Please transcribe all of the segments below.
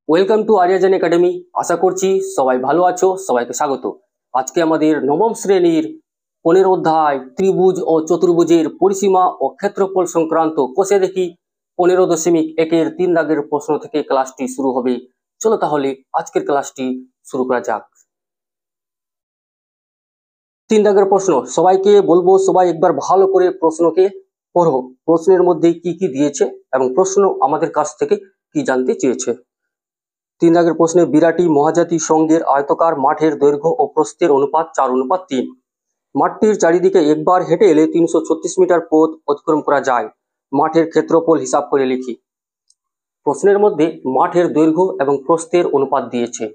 Welcome to Ariyajan academy. আশা করছি সবাই ভালো আছো। সবাইকে স্বাগত। আজকে আমাদের নবম শ্রেণীর 15 অধ্যায় ত্রিভুজ ও চতুর্ভুজের পরিসীমা ও ক্ষেত্রফল সংক্রান্ত কোষে দেখি 15.1-এর 3 দাগের প্রশ্ন থেকে ক্লাসটি শুরু হবে। চলো তাহলে আজকের ক্লাসটি শুরু করা যাক। 3 দাগের প্রশ্ন, সবাইকে বলবো সবাই একবার ভালো করে প্রশ্নকে পড়ো। প্রশ্নের মধ্যে কি কি দিয়েছে এবং প্রশ্ন আমাদের কাছ থেকে কি জানতে চেয়েছে। 3 দাগের প্রশ্নে, বিরাটি মহাজাতি সংঘের আয়তাকার মাঠের দৈর্ঘ্য ও প্রস্থের অনুপাত 4:3। মাঠটির চারিদিকে একবার হেঁটে এলে 336 মিটার পথ অতিক্রম করা যায়। মাঠের ক্ষেত্রফল হিসাব করে লিখি। প্রশ্নের মধ্যে মাঠের দৈর্ঘ্য এবং প্রস্থের অনুপাত দিয়েছে।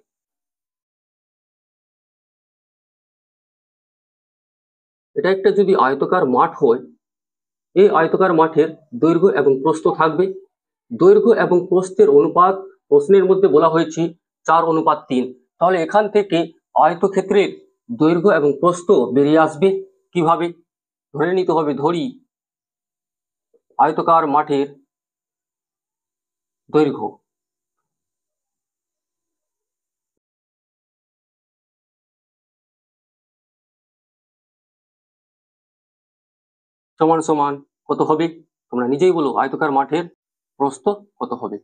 এটা একটা যদি আয়তাকার মাঠ হয়, এই আয়তাকার মাঠের দৈর্ঘ্য এবং প্রস্থ থাকবে। দৈর্ঘ্য এবং প্রস্থের অনুপাত প্রশ্নের মধ্যে বলা হয়েছে 4:3। তাহলে এখান থেকে আয়তক্ষেত্রের দৈর্ঘ্য এবং প্রস্থ বেরিয়ে আসবে কিভাবে? ধরে নিতে হবে, ধরি আয়তাকার মাঠের দৈর্ঘ্য সমান সমান কত হবে? তোমরা নিজেই বলো, আয়তাকার মাঠের প্রস্থ কত হবে?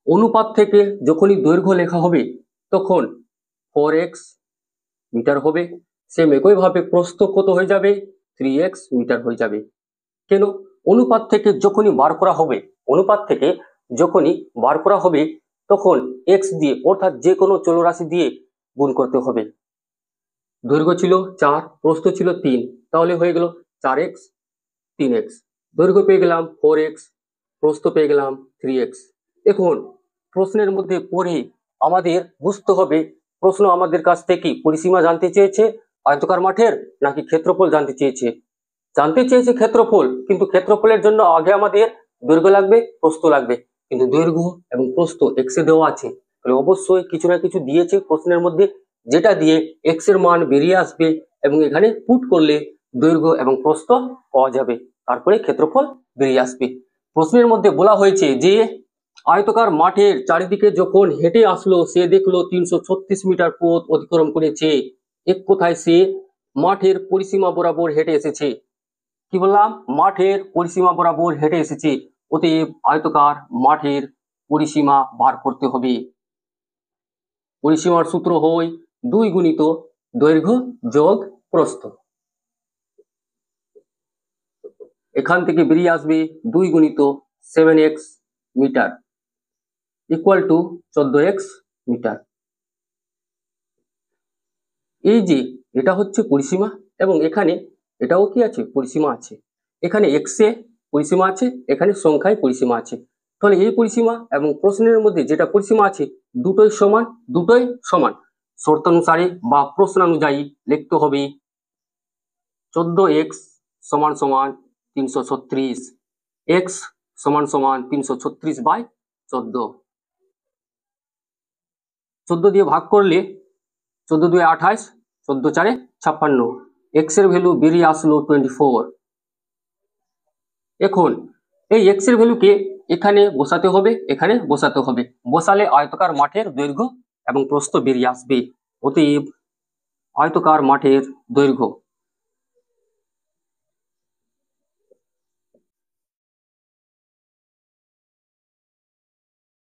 অনুপাত থেকে যখনই দৈর্ঘ্য লেখা হবে তখন 4x মিটার হবে। সেম একইভাবে প্রস্থ কত হয়ে যাবে? 3x মিটার হয়ে যাবে। কেন? অনুপাত থেকে যখনই বার করা হবে, অনুপাত থেকে যখনই বার করা হবে তখন x দিয়ে, অর্থাৎ যে কোনো চলরাশি দিয়ে গুণ করতে হবে। দৈর্ঘ্য ছিল 4, প্রস্থ ছিল 3, তাহলে হয়ে গেল 4x 3x। দৈর্ঘ্য পেয়ে গেলাম 4x, প্রস্থ পেয়ে গেলাম 3x। এখন প্রশ্নের মধ্যে পড়ে আমাদের বুঝতে হবে প্রশ্ন আমাদের কাছ থেকে পরিসীমা জানতে চেয়েছে আয়তাকার মাঠের, নাকি ক্ষেত্রফল জানতে চেয়েছে। জানতে চেয়েছে ক্ষেত্রফল, কিন্তু ক্ষেত্রফলের জন্য আগে আমাদের দৈর্ঘ্য লাগবে, প্রস্থ লাগবে। কিন্তু দৈর্ঘ্য এবং প্রস্থ এক্স এ দেওয়া আছে, তাহলে অবশ্যই কিছু না কিছু দিয়েছে প্রশ্নের মধ্যে, যেটা দিয়ে এক্স এর মান বেরিয়ে আসবে এবং এখানে পুট করলে দৈর্ঘ্য এবং প্রস্থ পাওয়া যাবে, তারপরে ক্ষেত্রফল বেরিয়ে আসবে। প্রশ্নের মধ্যে বলা হয়েছে যে আয়তাকার মাঠের চারিদিকে যখন হেঁটে আসলো সে দেখলো 336 মিটার পথ অতিক্রম করেছে। এক কথায় সে মাঠের পরিসীমা বরাবর হেঁটে এসেছে। কি বললাম? মাঠের পরিসীমা বরাবর হেঁটে এসেছে। অতএব আয়তাকার মাঠের পরিসীমা বার করতে হবে। পরিসীমার সূত্র হয় 2 গুণিত দৈর্ঘ্য যোগ প্রস্থ। এখান থেকে বেরিয়ে আসবে 2 গুণিত 7x metre equal to 14x metre. এই যে এটা হচ্ছে পরিসীমা এবং এখানে এটাও কি আছে? পরিসীমা আছে। এখানে x এ পরিসীমা আছে, এখানে সংখ্যায় পরিসীমা আছে। তাহলে এই পরিসীমা এবং প্রশ্নের মধ্যে যেটা পরিসীমা আছে দুটোই সমান, দুটোই সমান। শর্তানুসারে বা প্রশ্নানুযায়ী লিখতে হবে 14x সমান সমান 336, x সমান সমান 336/14। 14 দিয়ে ভাগ করলে 14 2 28, 14 4 56, এক্স এর ভ্যালু বেরিয়ে আসলো 24। এখন এই এক্স এর ভ্যালুকে এখানে বসাতে হবে, এখানে বসাতে হবে। বসালে আয়তাকার মাঠের দৈর্ঘ্য এবং প্রস্থ বেরিয়ে আসবে। অতএব আয়তাকার মাঠের দৈর্ঘ্য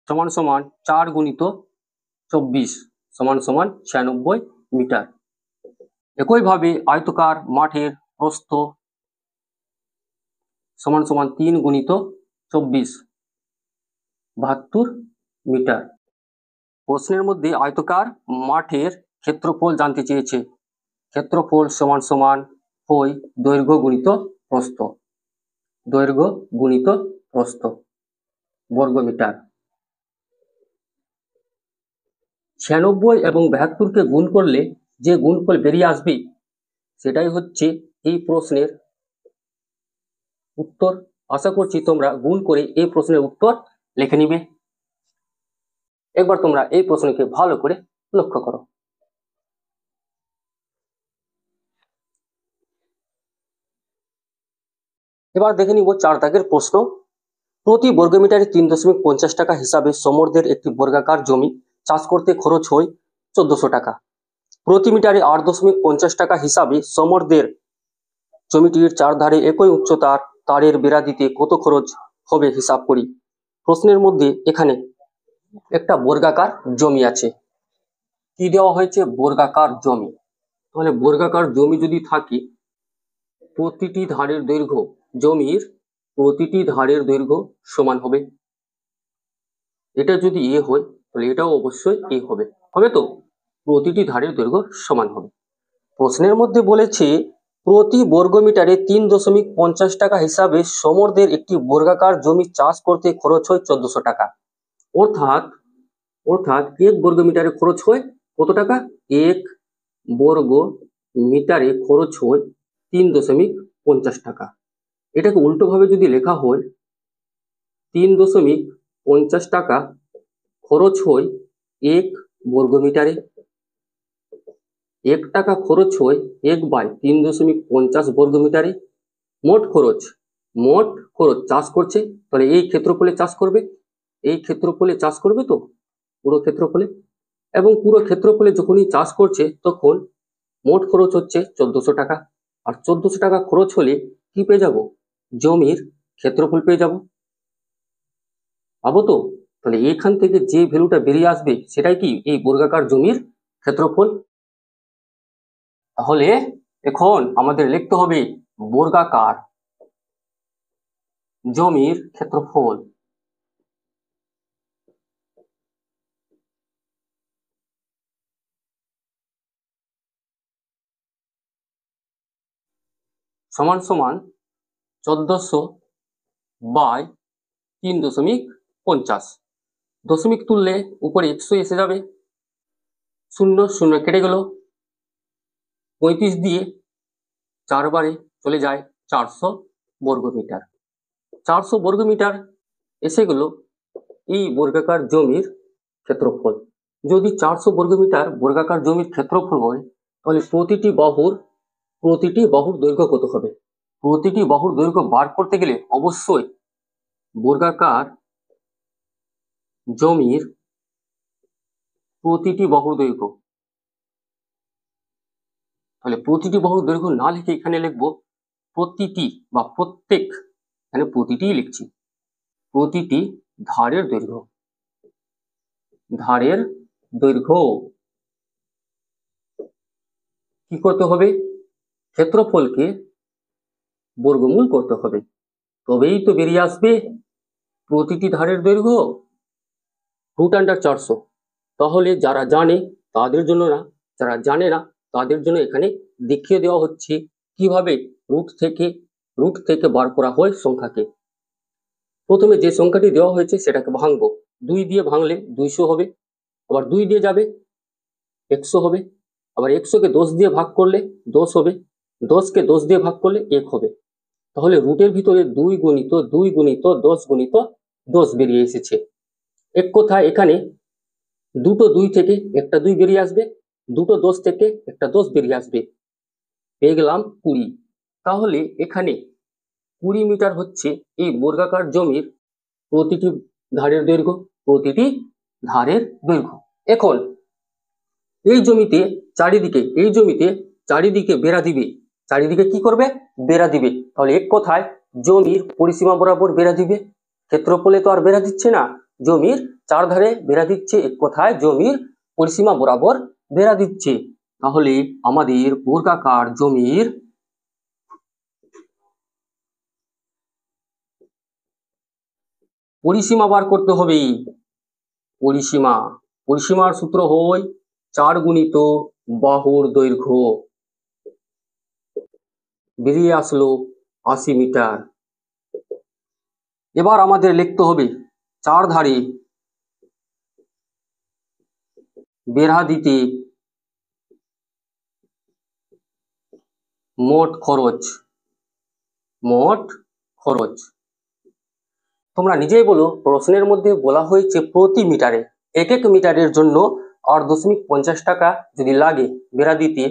সমান সমান 4 গুণিত 24 সমান সমান 96 মিটার। একইভাবে আয়তাকার মাঠের প্রস্থ সমান সমান 3 গুণিত 24 72 মিটার। প্রশ্নের মধ্যে আয়তাকার মাঠের ক্ষেত্রফল জানতে চেয়েছে। ক্ষেত্রফল সমান সমান হয় দৈর্ঘ্য গুণিত প্রস্থ, দৈর্ঘ্য গুণিত প্রস্থ বর্গ মিটার। 96 এবং 72কে গুণ করলে যে গুণফল বেরিয়ে আসবে সেটাই হচ্ছে এই প্রশ্নের উত্তর। আশা করছি তোমরা গুণ করে এই প্রশ্নের উত্তর লিখে নিবে। একবার তোমরা এই প্রশ্নকে ভালো করে লক্ষ্য করো। এবার দেখে নিব 4 দাগের প্রশ্ন। প্রতি বর্গমিটারে 3.50 টাকা হিসাবে সমরদের একটি বর্গাকার জমি চাষ করতে খরচ হয় 1400 টাকা। প্রতি মিটারে 8.50 টাকা হিসাবে সমরদের জমিটির চারধারে একই উচ্চতার তারের বেড়া দিতে কত খরচ হবে হিসাব করি। প্রশ্নের মধ্যে এখানে একটা বর্গাকার জমি আছে, কি দেওয়া হয়েছে? বর্গাকার জমি। তাহলে বর্গাকার জমি যদি থাকে, প্রতিটি ধারের দৈর্ঘ্য, জমির প্রতিটি ধারের দৈর্ঘ্য সমান হবে। এটা যদি এ হয় তাহলে এটাও অবশ্যই এ হবে, হবে তো? প্রতিটি ধারের দৈর্ঘ্য সমান হবে। প্রশ্নের মধ্যে বলেছে প্রতি বর্গমিটারে 3.50 টাকা হিসাবে সমরদের একটি বর্গাকার জমি চাষ করতে খরচ হয় 1400 টাকা। অর্থাৎ অর্থাৎ 1 বর্গমিটারে খরচ হয় কত টাকা? 1 বর্গ মিটারে খরচ হয় 3.50 টাকা। এটাকে উল্টোভাবে যদি লেখা হয়, 3.50 টাকা খরচ হয় 1 বর্গমিটারে। 1 টাকা খরচ হয় 1/3.50 বর্গমিটারে। মোট খরচ চাষ করছে, তাহলে এই ক্ষেত্রফলে চাষ করবে, এই ক্ষেত্রফলে চাষ করবে তো, পুরো ক্ষেত্রফলে। এবং পুরো ক্ষেত্রফলে যখনই চাষ করছে তখন মোট খরচ হচ্ছে 1400 টাকা। আর 1400 টাকা খরচ হলে কি পেয়ে যাব? জমির ক্ষেত্রফল পেয়ে যাব, পাবো তো? তাহলে এখান থেকে যে ভ্যালুটা বেরিয়ে আসবে সেটাই কি? এই বর্গাকার জমির ক্ষেত্রফল। তাহলে এখন আমাদের লিখতে হবে বর্গাকার জমির ক্ষেত্রফল সমান সমান 1400/3.50। দশমিক তুললে উপরে 100 এসে যাবে, 0 0 কেটে গেল, 35 দিয়ে 4 বারে চলে যায় 400 বর্গমিটার। 400 বর্গমিটার এসে গেল এই বর্গাকার জমির ক্ষেত্রফল। যদি 400 বর্গমিটার বর্গাকার জমির ক্ষেত্রফল হয় তাহলে প্রতিটি বাহুর দৈর্ঘ্য কত হবে? প্রতিটি বাহুর দৈর্ঘ্য বার করতে গেলে অবশ্যই বর্গাকার জমির প্রতিটি বাহুর দৈর্ঘ্য, তাহলে প্রতিটি বাহুর দৈর্ঘ্য না লিখে এখানে লিখবো প্রতিটি বা প্রত্যেক, এখানে প্রতিটি লিখছি, প্রতিটি ধারের দৈর্ঘ্য, ধারের দৈর্ঘ্য। কি করতে হবে? ক্ষেত্রফলকে বর্গমূল করতে হবে, তবেই তো বেরিয়ে আসবে প্রতিটি ধারের দৈর্ঘ্য √400। তাহলে যারা জানে তাদের জন্য না, যারা জানে না তাদের জন্য এখানে দেখিয়ে দেওয়া হচ্ছে কিভাবে রুট থেকে বার করা হয় সংখ্যাকে। প্রথমে যে সংখ্যাটি দেওয়া হয়েছে সেটাকে ভাঙবো। 2 দিয়ে ভাঙলে 200 হবে, আবার 2 দিয়ে যাবে 100 হবে, আবার 100কে 10 দিয়ে ভাগ করলে 10 হবে, 10কে 10 দিয়ে ভাগ করলে 1 হবে। তাহলে রুটের ভিতরে 2 গুণিত 2 গুণিত 10 গুণিত 10 বেরিয়ে এসেছে। এক কথায় এখানে দুটো 2 থেকে একটা 2 বেরিয়ে আসবে, দুটো 10 থেকে একটা 10 বেরিয়ে আসবে, পেয়ে গেলাম 20। তাহলে এখানে 20 মিটার হচ্ছে এই বর্গাকার জমির প্রতিটি ধারের দৈর্ঘ্য, প্রতিটি ধারের দৈর্ঘ্য। এখন এই জমিতে চারিদিকে বেড়া দিবে, চারিদিকে কি করবে? বেড়া দিবে। তাহলে এক কথায় জমির পরিসীমা বরাবর বেড়া দিবে, ক্ষেত্রফলে তো আর বেড়া দিচ্ছে না, জমির চারধারে বেড়া দিচ্ছে, এক কথায় জমির পরিসীমা বরাবর বেড়া দিচ্ছে। তাহলে আমাদের বর্গাকার জমির পরিসীমা বার করতে হবে। পরিসীমার সূত্র হয় 4 গুণিত বাহুর দৈর্ঘ্য, বেরিয়ে আসলো 80 মিটার। এবার আমাদের লিখতে হবে চারধারে বেড়া দিতে মোট খরচ। তোমরা নিজেই বলো, প্রশ্নের মধ্যে বলা হয়েছে প্রতি মিটারে, এক মিটারের জন্য 8.50 টাকা যদি লাগে বেড়া দিতে।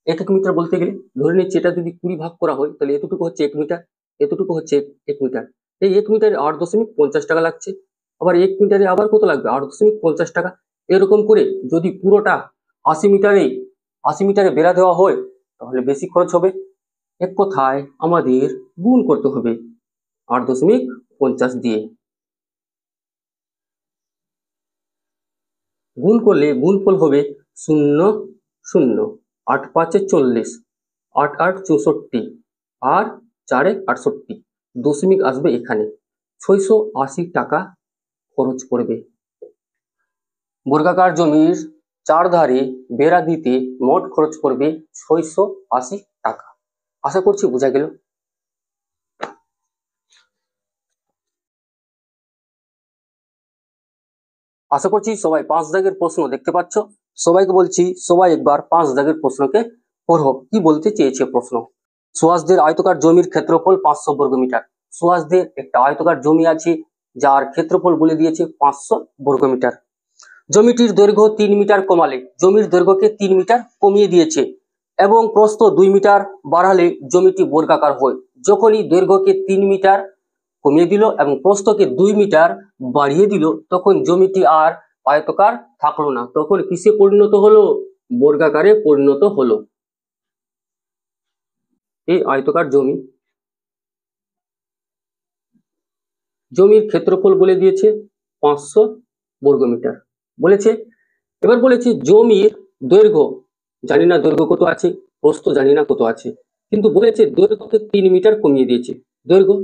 এক মিটার বলতে গেলে ধরে নিচ্ছি এটা যদি 20 ভাগ করা হয় তাহলে এতটুকু হচ্ছে 1 মিটার, এতটুকু হচ্ছে 1 মিটার। এই 1 মিটারে 8.50 টাকা লাগছে, আবার 1 মিটারে আবার কত লাগবে, 8.50 টাকা। এরকম করে যদি পুরোটা 80 মিটারে বেড়া দেওয়া হয় তাহলে বেশি খরচ হবে। এক কথায় আমাদের গুণ করতে হবে 8.50 দিয়ে। গুণ করলে গুণফল হবে 0 0, 8 5 40, 8 8 64 আর 4 68, দশমিক আসবে এখানে। 680 টাকা খরচ পড়বে। বর্গাকার জমির চারধারে বেড়া দিতে মোট খরচ পড়বে 680 টাকা। আশা করছি বোঝা গেল। আশা করছি সবাই 5 দাগের প্রশ্ন দেখতে পাচ্ছ। সবাইকে বলছি সবাই একবার 5 দাগের প্রশ্নকে পড়ো, কি বলতে চেয়েছে প্রশ্ন। সুহাসদের আয়তকার জমির ক্ষেত্রফল 500 বর্গমিটার। সুহাসদের একটা আয়তকার জমি আছে যার ক্ষেত্রফল বলে দিয়েছে 500 বর্গমিটার। জমিটির দৈর্ঘ্য 3 মিটার কমালে জমির দৈর্ঘ্যকে 3 মিটার কমিয়ে দিয়েছে এবং প্রস্থ 2 মিটার বাড়ালে জমিটি বর্গাকার হয়। যখনই দৈর্ঘ্যকে 3 মিটার কমিয়ে দিল এবং প্রস্থকে 2 মিটার বাড়িয়ে দিল তখন জমিটি আর আয়তকার থাকলো না, তখন কিসে পরিণত হলো, বর্গাকারে পরিণত হলো। এই আয়তকার জমির ক্ষেত্রফল বলে দিয়েছে 500 বর্গমিটার বলেছে। এবার বলেছে জমির দৈর্ঘ্য, জানি না দৈর্ঘ্য কত আছে, প্রস্থ জানি না কত আছে, কিন্তু বলেছে দৈর্ঘ্যকে 3 মিটার কমিয়ে দিয়েছে। দৈর্ঘ্য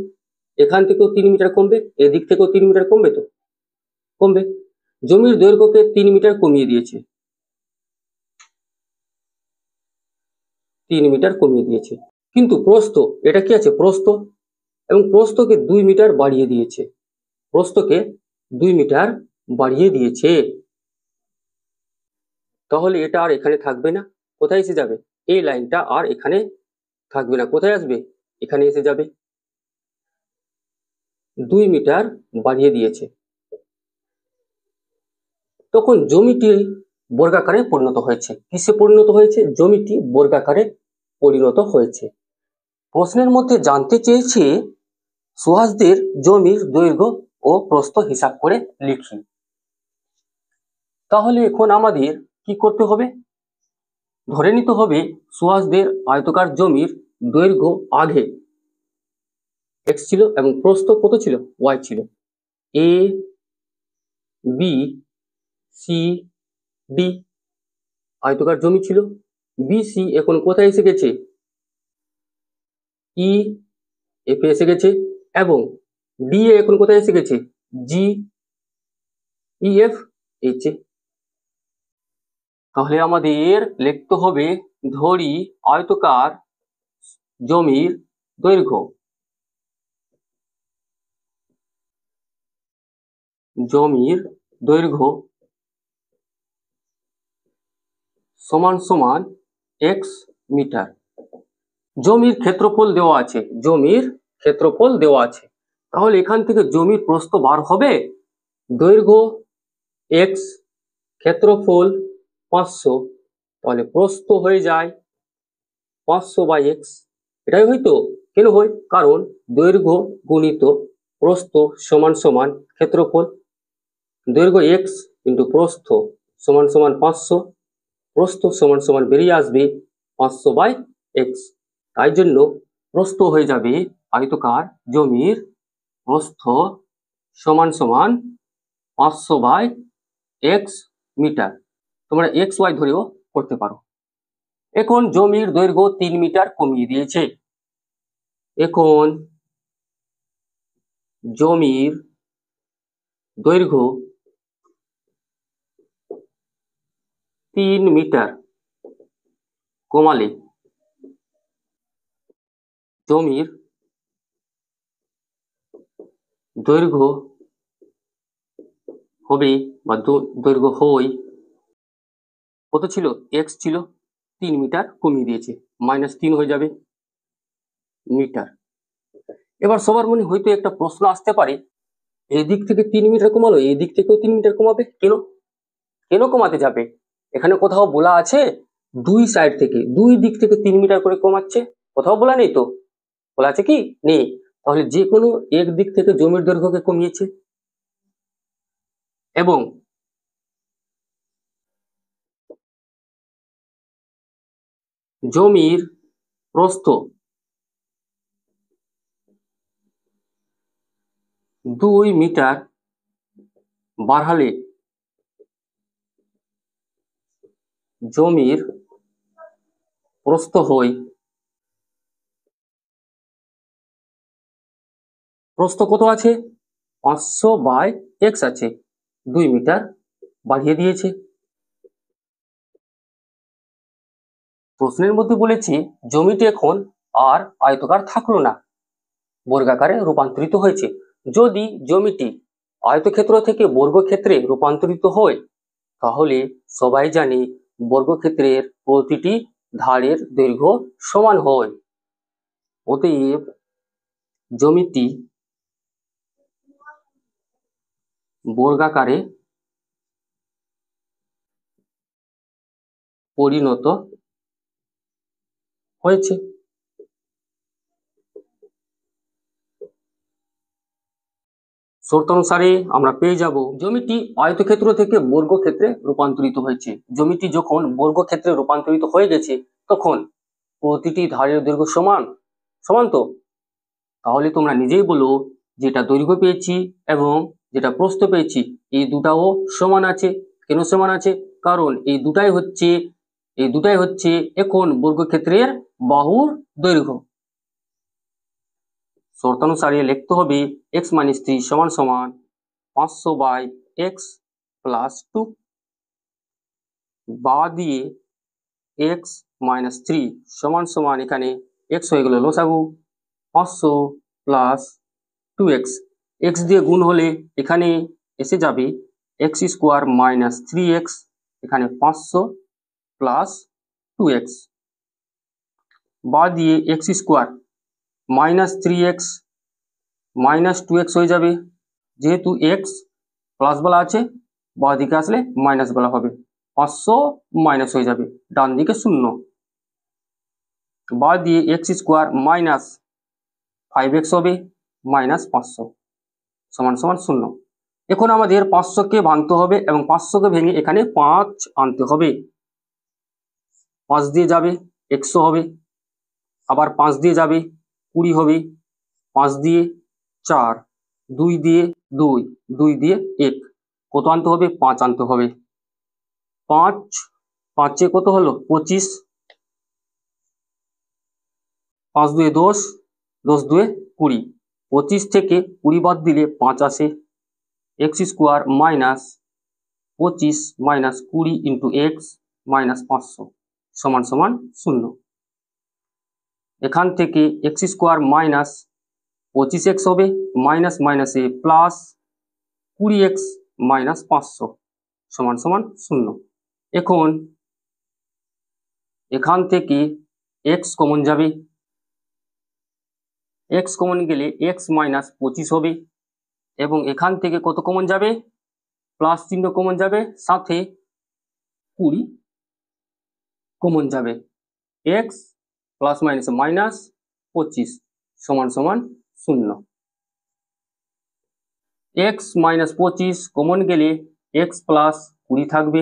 এখান থেকেও 3 মিটার কমবে, এদিক থেকেও 3 মিটার কমবে, তো কমবে। জমির দৈর্ঘ্যকে 3 মিটার কমিয়ে দিয়েছে, 3 মিটার কমিয়ে দিয়েছে, কিন্তু প্রস্থ, এটা কি আছে প্রস্থ, এবং প্রস্থকে 2 মিটার বাড়িয়ে দিয়েছে, প্রস্থকে 2 মিটার বাড়িয়ে দিয়েছে। তাহলে এটা আর এখানে থাকবে না, কোথায় এসে যাবে, এই লাইনটা আর এখানে থাকবে না, কোথায় আসবে, এখানে এসে যাবে। 2 মিটার বাড়িয়ে দিয়েছে, তখন জমিটি বর্গাকারে পরিণত হয়েছে। কিসে পরিণত হয়েছে, জমিটি বর্গাকারে পরিণত হয়েছে। প্রশ্নের মধ্যে জানতে চেয়েছে সুহাসদের জমির দৈর্ঘ্য ও প্রস্থ হিসাব করে লিখি। তাহলে এখন আমাদের কি করতে হবে, ধরে নিতে হবে সুহাসদের আয়তকার জমির দৈর্ঘ্য আগে x ছিল এবং প্রস্থ কত ছিল, y ছিল। a b c d আয়তকার জমি ছিল, bc এখন কোথায় এসে গেছে, e f এ এসে গেছে, এবং d এ এখন কোথায় এসে গেছে, g e f h এ। তাহলে আমাদের লিখতে হবে, ধরি আয়তকার জমির দৈর্ঘ্য, জমির দৈর্ঘ্য সমান সমান x মিটার। জমির ক্ষেত্রফল দেওয়া আছে, জমির ক্ষেত্রফল দেওয়া আছে, তাহলে এখান থেকে জমির প্রস্থ বার হবে, দৈর্ঘ্য x, ক্ষেত্রফল 500, তাহলে প্রস্থ হয়ে যায় 500/x। এটাই হয়তো, কেন হয়, কারণ দৈর্ঘ্য গুণিত প্রস্থ সমান সমান ক্ষেত্রফল। দৈর্ঘ্য x ইন্টু প্রস্থ সমান সমান 500, প্রস্থ সমান সমান বেরিয়ে আসবে 500/x। তাই জন্য প্রস্থ হয়ে যাবে আয়তকার জমির প্রস্থ সমান সমান 500/x মিটার। তোমরা xy ধরেও করতে পারো। এখন জমির দৈর্ঘ্য 3 মিটার কমিয়ে দিয়েছে, এখন জমির দৈর্ঘ্য 3 মিটার কমালে জমির দৈর্ঘ্য হবে বা দৈর্ঘ্য হয় কত ছিল, x ছিল 3 মিটার কমিয়ে দিয়েছে, -3 হয়ে যাবে মিটার। এবার সবার মনে হয়তো একটা প্রশ্ন আসতে পারে, এই দিক থেকে 3 মিটার কমালো, এই দিক থেকেও 3 মিটার কমাবে কেন, কেন কমাতে যাবে, এখানে কোথাও বলা আছে দুই সাইড থেকে, দুই দিক থেকে 3 মিটার করে কমাচ্ছে, কোথাও বলা নেই তো, বলা আছে কি, নেই। তাহলে যে কোনো এক দিক থেকে জমির দৈর্ঘ্যকে কমিয়েছে এবং জমির প্রস্থ 2 মিটার বাড়ালে জমির প্রস্থ হয়, প্রস্থ কত আছে 500/x আছে, 2 মিটার বাড়িয়ে দিয়েছে। প্রশ্নের মধ্যে বলেছে জমিটি এখন আর আয়তাকার থাকলো না, বর্গাকারে রূপান্তরিত হয়েছে। যদি জমিটি আয়তক্ষেত্র থেকে বর্গক্ষেত্রে রূপান্তরিত হয় তাহলে সবাই জানি বর্গক্ষেত্রের প্রতিটি ধারের দৈর্ঘ্য সমান হয়। অতএব জমিটি বর্গাকারে পরিণত হয়েছে। শর্তানুসারে আমরা পেয়ে যাব জমিটি আয়তক্ষেত্র থেকে বর্গক্ষেত্রে রূপান্তরিত হয়েছে। জমিটি যখন বর্গক্ষেত্রে রূপান্তরিত হয়ে গেছে তখন প্রতিটি ধারের দৈর্ঘ্য সমান সমান। তো তাহলে তোমরা নিজেই বলো যেটা দৈর্ঘ্য পেয়েছি এবং যেটা প্রস্থ পেয়েছি এই দুটাও সমান আছে। কেন সমান আছে? কারণ এই দুটাই হচ্ছে এখন বর্গক্ষেত্রের বাহুর দৈর্ঘ্য। শর্তানুসারে লিখতে হবে x - 3 সমান সমান 500/x + 2 বা দিয়ে x - 3 সমান সমান এখানে x হয়ে গেল লসাগু 500 + 2x, x দিয়ে গুণ হলে এখানে এসে যাবে x² - 3x, এখানে 500 + 2x বা দিয়ে x² - 3x - 2x হয়ে যাবে। যেহেতু x প্লাস বলা আছে বা দিকে আসলে মাইনাস বলা হবে, 500 মাইনাস হয়ে যাবে, ডান দিকে 0 বা দিয়ে x² - 5x হবে -500 সমান সমান 0। এখন আমাদের 500কে ভাঙতে হবে এবং 500কে ভেঙে এখানে 5 আনতে হবে। 5 দিয়ে যাবে 100 হবে, আবার 5 দিয়ে যাবে 20 হবে, 5 দিয়ে 4, 2 দিয়ে 2, 2 দিয়ে 1, কত আনতে হবে 5 আনতে হবে। 5 5 কত হলো 25, 5 2 10, 10 2 20, 25 থেকে 20 বাদ দিলে 5 আসে। x² - 25 - 20 × x - 500 সমান সমান 0। এখান থেকে x² - 25x হবে মাইনাস মাইনাসে প্লাস 20x - 500 সমান সমান 0। এখন এখান থেকে x কমন যাবে, x কমন গেলে x - 25 হবে এবং এখান থেকে কত কমন যাবে প্লাস চিহ্ন কমন যাবে, সাথে 20 কমন যাবে। x প্লাস মাইনাসে মাইনাস 25 সমান সমান 0। x - 25 কমন গেলে x প্লাস 20 থাকবে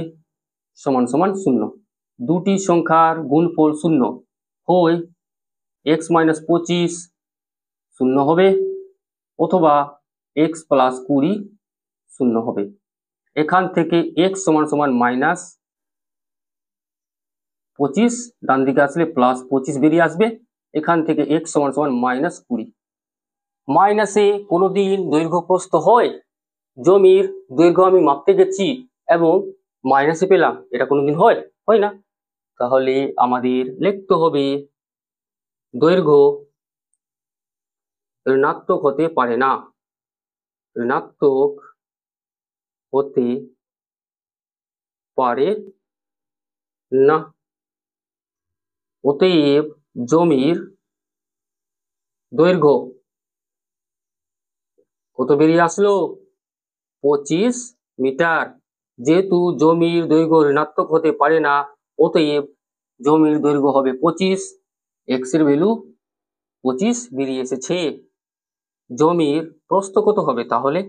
সমান সমান 0। দুটি সংখ্যার গুণফল 0 হয় x - 25 0 হবে অথবা x প্লাস 20 0 হবে। এখান থেকে x সমান সমান -25, ডান দিকে আসলে প্লাস 25 বেরিয়ে আসবে। এখান থেকে x সমান সমান -20। মাইনাসে কোনোদিন দৈর্ঘ্য প্রস্থ হয়? জমির দৈর্ঘ্য আমি মাপতে গেছি এবং মাইনাসে পেলাম, এটা কোনোদিন হয়? হয় না। তাহলে আমাদের লিখতে হবে দৈর্ঘ্য ঋণাত্মক হতে পারে না, ঋণাত্মক হতে পারে না। অতএব জমির দৈর্ঘ্য কত বেরিয়ে আসলো 25 মিটার। যেহেতু জমির দৈর্ঘ্য ঋণাত্মক হতে পারে না অতএব জমির দৈর্ঘ্য হবে 25, x এর ভ্যালু 25 বেরিয়ে এসেছে। জমির প্রস্থ কত হবে? তাহলে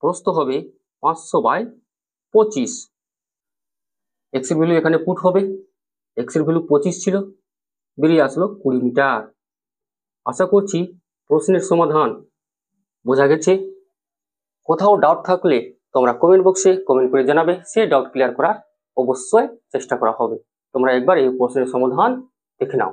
প্রস্থ হবে 500/25। এক্স এর ভ্যালু এখানে পুট হবে, এক্স এর ভ্যালু 25 ছিল, বেরিয়ে আসলো 20 মিটার। আশা করছি প্রশ্নের সমাধান বোঝা গেছে। কোথাও ডাউট থাকলে তোমরা কমেন্ট বক্সে কমেন্ট করে জানাবে, সেই ডাউট ক্লিয়ার করার অবশ্যই চেষ্টা করা হবে। তোমরা একবার এই প্রশ্নের সমাধান দেখে নাও।